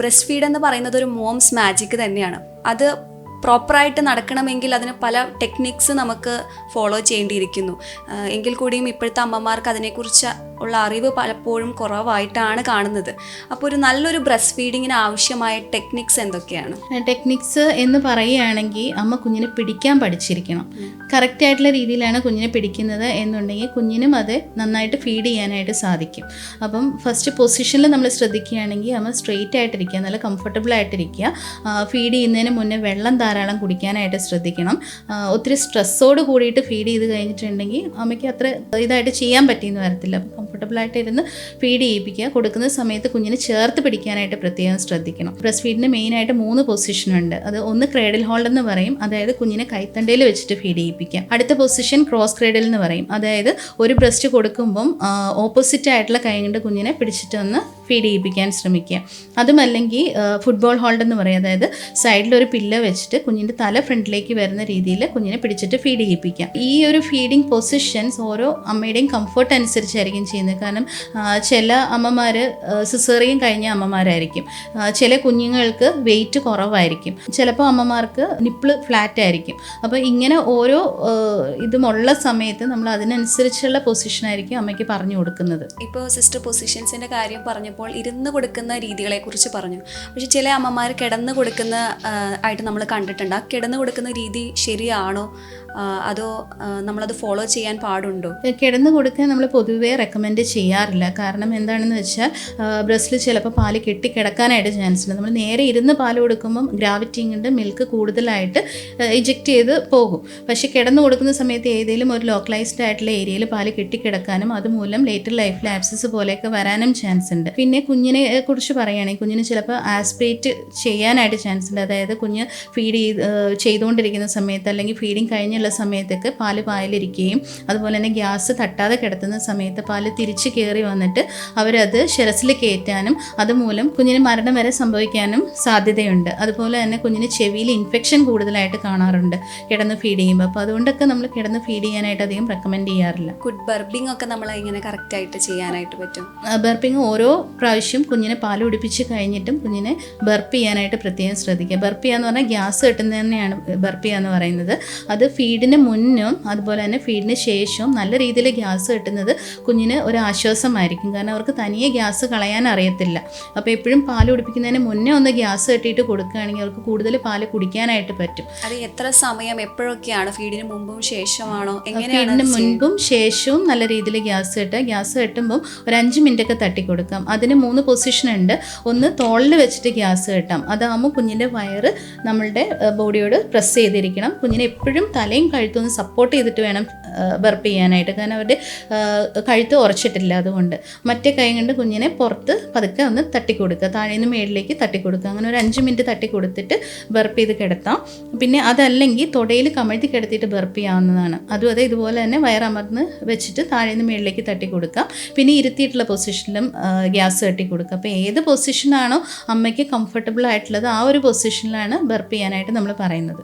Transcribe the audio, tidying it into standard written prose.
Breast feed എന്ന് പറയുന്നത് ഒരു മോംസ് മാജിക് തന്നെയാണ്. അത് പ്രോപ്പറായിട്ട് നടക്കണമെങ്കിൽ അതിന് പല ടെക്നിക്സ് നമുക്ക് ഫോളോ ചെയ്യേണ്ടിയിരിക്കുന്നു. എങ്കിൽ കൂടിയും ഇപ്പോഴത്തെ അമ്മമാർക്ക് അതിനെക്കുറിച്ച് ഉള്ള അറിവ് പലപ്പോഴും കുറവായിട്ടാണ് കാണുന്നത്. അപ്പോൾ ഒരു നല്ലൊരു ബ്രസ്റ്റ് ഫീഡിങ്ങിന് ആവശ്യമായ ടെക്നിക്സ് എന്തൊക്കെയാണ്? ടെക്നിക്സ് എന്ന് പറയുകയാണെങ്കിൽ അമ്മ കുഞ്ഞിനെ പിടിക്കാൻ പഠിച്ചിരിക്കണം. കറക്റ്റായിട്ടുള്ള രീതിയിലാണ് കുഞ്ഞിനെ പിടിക്കുന്നത് എന്നുണ്ടെങ്കിൽ കുഞ്ഞിനും അത് നന്നായിട്ട് ഫീഡ് ചെയ്യാനായിട്ട് സാധിക്കും. അപ്പം ഫസ്റ്റ് പൊസിഷനിൽ നമ്മൾ ശ്രദ്ധിക്കുകയാണെങ്കിൽ അമ്മ സ്ട്രെയിറ്റ് ആയിട്ടിരിക്കുക, നല്ല കംഫർട്ടബിൾ ആയിട്ടിരിക്കുക. ഫീഡ് ചെയ്യുന്നതിന് മുന്നേ വെള്ളം ധാരാളം കുടിക്കാനായിട്ട് ശ്രദ്ധിക്കണം. ഒത്തിരി സ്ട്രെസ്സോട് കൂടിയിട്ട് ഫീഡ് ചെയ്ത് കഴിഞ്ഞിട്ടുണ്ടെങ്കിൽ അമ്മയ്ക്ക് അത്ര ഇതായിട്ട് ചെയ്യാൻ പറ്റിയെന്ന് വരത്തില്ല. അപ്പം കംഫർട്ടബിളായിട്ട് ഇരുന്ന് ഫീഡ് ചെയ്യിപ്പിക്കുക. കൊടുക്കുന്ന സമയത്ത് കുഞ്ഞിനെ ചേർത്ത് പിടിക്കാനായിട്ട് പ്രത്യേകം ശ്രദ്ധിക്കണം. ബ്രസ്റ്റ് ഫീഡിന് മെയിനായിട്ട് 3 പൊസിഷനുണ്ട്. അത് ഒന്ന് ക്രേഡിൽ ഹോൾഡ് എന്ന് പറയും, അതായത് കുഞ്ഞിനെ കൈത്തണ്ടയിൽ വെച്ചിട്ട് ഫീഡ് ചെയ്യിപ്പിക്കുക. അടുത്ത പൊസിഷൻ ക്രോസ് ക്രേഡിൽ എന്ന് പറയും, അതായത് ഒരു ബ്രസ്റ്റ് കൊടുക്കുമ്പം ഓപ്പോസിറ്റ് ആയിട്ടുള്ള കൈ കൊണ്ട് കുഞ്ഞിനെ പിടിച്ചിട്ട് ഒന്ന് ഫീഡ് ചെയ്യിപ്പിക്കാൻ ശ്രമിക്കുക. അതുമല്ലെങ്കിൽ ഫുട്ബോൾ ഹോൾഡ് എന്ന് പറയും, അതായത് സൈഡിലൊരു പില്ല വെച്ചിട്ട് കുഞ്ഞിൻ്റെ തല ഫ്രണ്ടിലേക്ക് വരുന്ന രീതിയിൽ കുഞ്ഞിനെ പിടിച്ചിട്ട് ഫീഡ് ചെയ്യിപ്പിക്കാം. ഈ ഒരു ഫീഡിങ് പൊസിഷൻസ് ഓരോ അമ്മയുടെയും കംഫർട്ട് അനുസരിച്ചായിരിക്കും ചെയ്യുന്നത്. കാരണം ചില അമ്മമാർ സിസേറിയൻ കഴിഞ്ഞ അമ്മമാരായിരിക്കും, ചില കുഞ്ഞുങ്ങൾക്ക് വെയിറ്റ് കുറവായിരിക്കും, ചിലപ്പോൾ അമ്മമാർക്ക് നിപ്പിള് ഫ്ലാറ്റ് ആയിരിക്കും. അപ്പോൾ ഇങ്ങനെ ഓരോ ഇതുമുള്ള സമയത്ത് നമ്മൾ അതിനനുസരിച്ചുള്ള പൊസിഷനായിരിക്കും അമ്മയ്ക്ക് പറഞ്ഞു കൊടുക്കുന്നത്. ഇപ്പോൾ സിസ്റ്റർ പൊസിഷൻസിൻ്റെ കാര്യം പറഞ്ഞപ്പോൾ ഇരുന്ന് കൊടുക്കുന്ന രീതികളെക്കുറിച്ച് പറഞ്ഞു. പക്ഷേ ചില അമ്മമാർ കിടന്ന് കൊടുക്കുന്ന ആയിട്ട് നമ്മൾ കണ്ടിട്ടുണ്ട്. ആ കിടന്ന് കൊടുക്കുന്ന രീതി ശരിയാണോ, അതോ നമ്മളത് ഫോളോ ചെയ്യാൻ പാടുണ്ടോ? കിടന്ന് കൊടുക്കാൻ നമ്മൾ പൊതുവേ റെക്കമെൻഡ് ചെയ്യാറില്ല. കാരണം എന്താണെന്ന് വെച്ചാൽ ബ്രസ്റ്റിൽ ചിലപ്പോൾ പാല് കെട്ടിക്കിടക്കാനായിട്ട് ചാൻസ് ഉണ്ട്. നമ്മൾ നേരെ ഇരുന്ന് പാല് കൊടുക്കുമ്പം ഗ്രാവിറ്റി കൊണ്ട് മിൽക്ക് കൂടുതലായിട്ട് ഇജക്റ്റ് ചെയ്ത് പോകും. പക്ഷേ കിടന്ന് കൊടുക്കുന്ന സമയത്ത് ഏതെങ്കിലും ഒരു ലോക്കലൈസ്ഡ് ആയിട്ടുള്ള ഏരിയയിൽ പാല് കെട്ടിക്കിടക്കാനും അതുമൂലം ലേറ്റർ ലൈഫിൽ ആബ്സസ് പോലെയൊക്കെ വരാനും ചാൻസ് ഉണ്ട്. പിന്നെ കുഞ്ഞിനെ കുറിച്ച് പറയുകയാണെങ്കിൽ കുഞ്ഞിന് ചിലപ്പോൾ ആസ്പിറേറ്റ് ചെയ്യാനായിട്ട് ചാൻസ് ഉണ്ട്. അതായത് കുഞ്ഞ് ഫീഡ് ചെയ്തുകൊണ്ടിരിക്കുന്ന സമയത്ത് അല്ലെങ്കിൽ ഫീഡിങ് കഴിഞ്ഞുള്ള സമയത്തൊക്കെ പാല് പാലിരിക്കുകയും അതുപോലെ തന്നെ ഗ്യാസ് തട്ടാതെ കിടത്തുന്ന സമയത്ത് പാല് തിരിച്ച് കയറി വന്നിട്ട് അവരത് ശിരസിൽ കയറ്റാനും അതുമൂലം കുഞ്ഞിന് മരണം വരെ സംഭവിക്കാനും സാധ്യതയുണ്ട്. അതുപോലെ തന്നെ കുഞ്ഞിന് ചെവിയിൽ ഇൻഫെക്ഷൻ കൂടുതലായിട്ട് കാണാറുണ്ട് കിടന്ന് ഫീഡ് ചെയ്യുമ്പോൾ. അപ്പോൾ അതുകൊണ്ടൊക്കെ നമ്മൾ കിടന്ന് ഫീഡ് ചെയ്യാനായിട്ട് അധികം റെക്കമെൻഡ് ചെയ്യാറില്ല. ഗുഡ് ബർപ്പിംഗ് ഒക്കെ നമ്മൾ ഇങ്ങനെ കറക്റ്റായിട്ട് ചെയ്യാനായിട്ട് പറ്റും. ബർപ്പിംഗ് ഓരോ പ്രാവശ്യം കുഞ്ഞിനെ പാൽ കുടിപ്പിച്ച് കഴിഞ്ഞിട്ടും കുഞ്ഞിനെ ബർപ്പ് ചെയ്യാനായിട്ട് പ്രത്യേകം ശ്രദ്ധിക്കുക. ബർപ്പ് ചെയ്യാന്ന് പറഞ്ഞാൽ ഗ്യാസ് കിട്ടുന്നത് തന്നെയാണ് ബർപ്പ് ചെയ്യാന്ന് പറയുന്നത്. അത് ഫീഡിന് മുന്നും അതുപോലെ തന്നെ ഫീഡിന് ശേഷവും നല്ല രീതിയിൽ ഗ്യാസ് കിട്ടുന്നത് കുഞ്ഞിന് ഒരു ആശ്വാസമായിരിക്കും. കാരണം അവർക്ക് തനിയെ ഗ്യാസ് കളയാൻ അറിയത്തില്ല. അപ്പോൾ എപ്പോഴും പാൽ കുടിപ്പിക്കുന്നതിന് മുന്നേ ഒന്ന് ഗ്യാസ് കെട്ടിയിട്ട് കൊടുക്കുകയാണെങ്കിൽ അവർക്ക് കൂടുതൽ പാല് കുടിക്കാനായിട്ട് പറ്റും. അത് എത്ര സമയം എപ്പോഴൊക്കെയാണ്? ഫീഡിന് മുമ്പും ശേഷമാണോ? ഫീഡിന് മുൻപും ശേഷവും നല്ല രീതിയിൽ ഗ്യാസ് കെട്ടുക. ഗ്യാസ് കെട്ടുമ്പം ഒരു 5 മിനിറ്റൊക്കെ തട്ടി കൊടുക്കാം. അതിന് 3 പൊസിഷൻ ഉണ്ട്. ഒന്ന് തോളിൽ വെച്ചിട്ട് ഗ്യാസ് കെട്ടാം. അതാകുമ്പോൾ കുഞ്ഞിൻ്റെ വയറ് നമ്മളുടെ ബോഡിയോട് പ്രസ് ചെയ്തിരിക്കണം. കുഞ്ഞിനെ എപ്പോഴും തലയും കഴുത്തൊന്ന് സപ്പോർട്ട് ചെയ്തിട്ട് വേണം ബർപ്പ് ചെയ്യാനായിട്ട്. കാരണം അവരുടെ കഴുത്ത് ഉറച്ചിട്ടില്ല. അതുകൊണ്ട് മറ്റേ കൈ കൊണ്ട് കുഞ്ഞിനെ പുറത്ത് പതുക്കെ ഒന്ന് തട്ടിക്കൊടുക്കുക, താഴേന്ന് മേളിലേക്ക് തട്ടിക്കൊടുക്കുക. അങ്ങനെ ഒരു 5 മിനിറ്റ് തട്ടി കൊടുത്തിട്ട് ബർപ്പ് ചെയ്ത് കിടത്താം. പിന്നെ അതല്ലെങ്കിൽ തൊടയിൽ കമഴ്ത്തി കിടത്തിയിട്ട് ബർപ്പ് ചെയ്യാവുന്നതാണ്. അതും അതെ ഇതുപോലെ തന്നെ വയറമർന്ന് വെച്ചിട്ട് താഴേന്ന് മേളിലേക്ക് തട്ടി കൊടുക്കാം. പിന്നെ ഇരുത്തിയിട്ടുള്ള പൊസിഷനിലും ഗ്യാസ് തട്ടി കൊടുക്കുക. അപ്പോൾ ഏത് പൊസിഷനാണോ അമ്മയ്ക്ക് കംഫർട്ടബിൾ ആയിട്ടുള്ളത് ആ ഒരു പൊസിഷനിലാണ് ബർപ്പ് ചെയ്യാനായിട്ട് നമ്മൾ പറയുന്നത്.